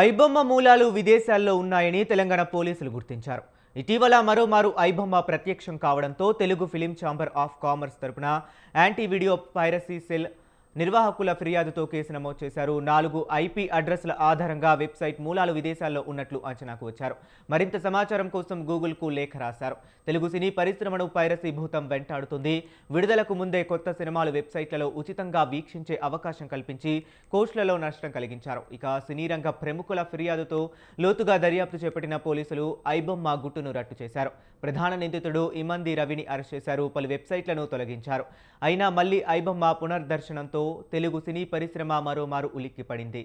ఐబొమ్మ మూలాలు విదేశాల్లో ఉన్నాయని తెలంగాణ పోలీసులు గుర్తించారు. ఇటీవల మరోమారు ఐబొమ్మ ప్రత్యక్షం కావడంతో Telugu film chamber of commerce తరపున యాంటీ వీడియో పైరసీ సెల్ నిర్వాహకుల ఫిర్యాదుతో కేసు నమోదు చేశారు. 4 ఐపీ అడ్రస్ల ఆధారంగా వెబ్సైట్ మూలాలు విదేశాల్లో ఉన్నట్లు అంచనాకు వచ్చారు. మరింత సమాచారం కోసం గూగుల్కు లేఖ రాశారు. తెలుగు సినీ పరిశ్రమను పైరసీ భూతం వెంటాడుతుంది. విడుదలకు ముందే కొత్త సినిమాలు వెబ్సైట్లలో ఉచితంగా వీక్షించే అవకాశం కల్పించి కోట్లలో నష్టం కలిగించారు. ఇక సినీ రంగ ప్రముఖుల ఫిర్యాదుతో లోతుగా దర్యాప్తు చేపట్టిన పోలీసులు ఐబొమ్మ గుట్టును రట్టు చేశారు. ప్రధాన నిందితుడు ఇమంది రవిని అరెస్ట్ చేశారు. పలు వెబ్సైట్లను తొలగించారు. అయినా మళ్లీ ఐబొమ్మ పునర్దర్శనంతో తెలుగు సినీ పరిశ్రమ మరోమారు ఉలిక్కిపడింది.